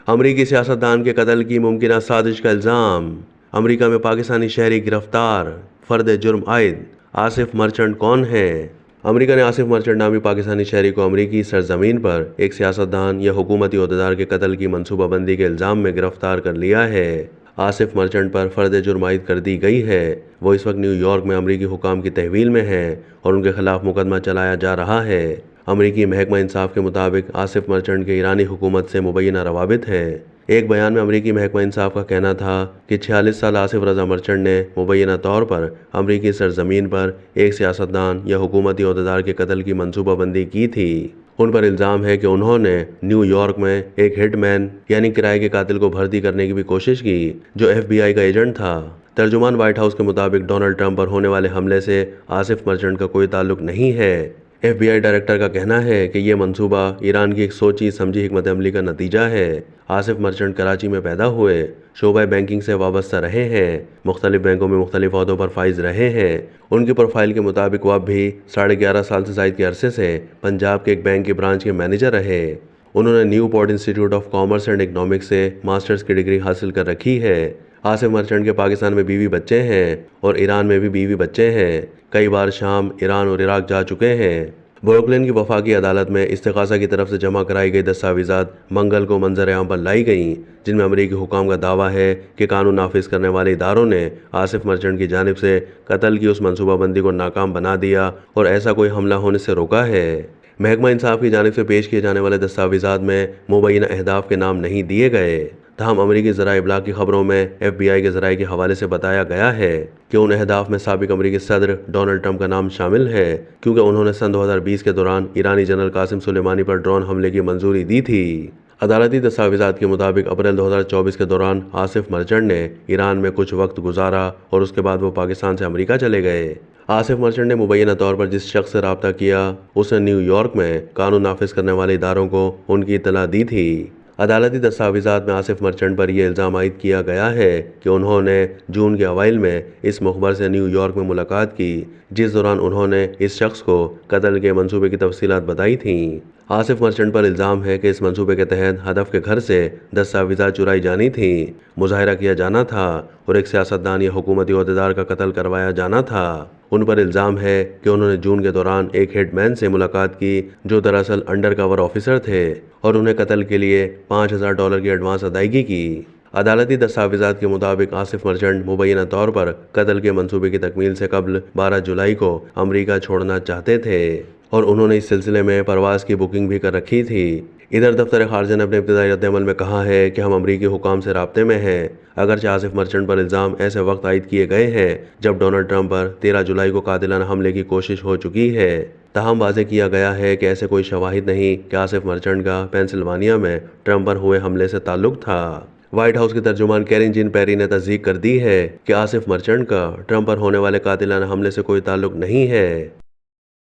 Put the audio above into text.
امریکی سیاستدان کے قتل کی ممکنہ سازش کا الزام۔ امریکہ میں پاکستانی شہری گرفتار، فرد جرم عائد۔ آصف مرچنٹ کون ہے؟ امریکہ نے آصف مرچنٹ نامی پاکستانی شہری کو امریکی سرزمین پر ایک سیاستدان یا حکومتی عہدیدار کے قتل کی منصوبہ بندی کے الزام میں گرفتار کر لیا ہے۔ آصف مرچنٹ پر فرد جرم عائد کر دی گئی ہے۔ وہ اس وقت نیو یارک میں امریکی حکام کی تحویل میں ہیں اور ان کے خلاف مقدمہ چلایا جا رہا ہے۔ امریکی محکمہ انصاف کے مطابق آصف مرچنٹ کے ایرانی حکومت سے مبینہ روابط ہیں۔ ایک بیان میں امریکی محکمہ انصاف کا کہنا تھا کہ 46 سال آصف رضا مرچنٹ نے مبینہ طور پر امریکی سرزمین پر ایک سیاستدان یا حکومتی عہدیدار کے قتل کی منصوبہ بندی کی تھی۔ ان پر الزام ہے کہ انہوں نے نیو یارک میں ایک ہٹ مین یعنی کرائے کے قاتل کو بھرتی کرنے کی بھی کوشش کی جو FBI کا ایجنٹ تھا۔ ترجمان وائٹ ہاؤس کے مطابق ڈونلڈ ٹرمپ پر ہونے والے حملے سے آصف مرچنٹ کا کوئی تعلق نہیں ہے۔ FBI ڈائریکٹر کا کہنا ہے کہ یہ منصوبہ ایران کی ایک سوچی سمجھی حکمت عملی کا نتیجہ ہے۔ آصف مرچنٹ کراچی میں پیدا ہوئے، شعبہ بینکنگ سے وابستہ رہے ہیں، مختلف بینکوں میں مختلف عہدوں پر فائز رہے ہیں۔ ان کی پروفائل کے مطابق وہ اب بھی 11.5 سال سے زائد کے عرصے سے پنجاب کے ایک بینک کی برانچ کے مینیجر رہے۔ انہوں نے new port institute of commerce and economics سے ماسٹرز کی ڈگری حاصل کر رکھی ہے۔ آصف مرچنٹ کے پاکستان میں بیوی بچے ہیں اور ایران میں بھی بیوی بچے ہیں۔ کئی بار شام، ایران اور عراق جا چکے ہیں۔ بروکلن کی وفاقی عدالت میں استغاثہ کی طرف سے جمع کرائی گئی دستاویزات منگل کو منظر عام پر لائی گئیں، جن میں امریکی حکام کا دعویٰ ہے کہ قانون نافذ کرنے والے اداروں نے آصف مرچنٹ کی جانب سے قتل کی اس منصوبہ بندی کو ناکام بنا دیا اور ایسا کوئی حملہ ہونے سے روکا ہے۔ محکمہ انصاف کی جانب سے پیش کیے جانے والے دستاویزات میں مبینہ اہداف کے نام نہیں دیے گئے، تاہم امریکی ذرائع ابلاغ کی خبروں میں FBI کے ذرائع کے حوالے سے بتایا گیا ہے کہ ان اہداف میں سابق امریکی صدر ڈونلڈ ٹرمپ کا نام شامل ہے، کیونکہ انہوں نے سن 2020 کے دوران ایرانی جنرل قاسم سلیمانی پر ڈرون حملے کی منظوری دی تھی۔ عدالتی دستاویزات کے مطابق اپریل 2024 کے دوران آصف مرچنٹ نے ایران میں کچھ وقت گزارا اور اس کے بعد وہ پاکستان سے امریکہ چلے گئے۔ آصف مرچنٹ نے مبینہ طور پر جس شخص سے رابطہ کیا، اس نے نیو یارک میں قانون نافذ کرنے والے اداروں کو ان کی اطلاع دی تھی۔ عدالتی دستاویزات میں آصف مرچنٹ پر یہ الزام عائد کیا گیا ہے کہ انہوں نے جون کے اوائل میں اس مخبر سے نیو یارک میں ملاقات کی، جس دوران انہوں نے اس شخص کو قتل کے منصوبے کی تفصیلات بتائی تھیں۔ آصف مرچنٹ پر الزام ہے کہ اس منصوبے کے تحت ہدف کے گھر سے دستاویزات چرائی جانی تھیں، مظاہرہ کیا جانا تھا اور ایک سیاستدان یا حکومتی عہدیدار کا قتل کروایا جانا تھا۔ ان پر الزام ہے کہ انہوں نے جون کے دوران ایک ہٹ مین سے ملاقات کی جو دراصل انڈر کور آفیسر تھے اور انہیں قتل کے لیے $5000 کی ایڈوانس ادائیگی کی۔ عدالتی دستاویزات کے مطابق آصف مرچنٹ مبینہ طور پر قتل کے منصوبے کی تکمیل سے قبل 12 جولائی کو امریکہ چھوڑنا چاہتے تھے اور انہوں نے اس سلسلے میں پرواز کی بکنگ بھی کر رکھی تھی۔ ادھر دفتر خارجہ نے اپنے ابتدائی رد عمل میں کہا ہے کہ ہم امریکی حکام سے رابطے میں ہیں، اگرچہ آصف مرچنٹ پر الزام ایسے وقت عائد کیے گئے ہیں جب ڈونلڈ ٹرمپ پر 13 جولائی کو قاتلانہ حملے کی کوشش ہو چکی ہے، تاہم واضح کیا گیا ہے کہ ایسے کوئی شواہد نہیں کہ آصف مرچنٹ کا پینسلوانیا میں ٹرمپ پر ہوئے حملے سے تعلق تھا۔ وائٹ ہاؤس کی ترجمان کیرن جین پیری نے تصدیق کر دی ہے کہ آصف مرچنٹ کا ٹرمپ پر ہونے والے قاتلانہ حملے سے کوئی تعلق نہیں ہے۔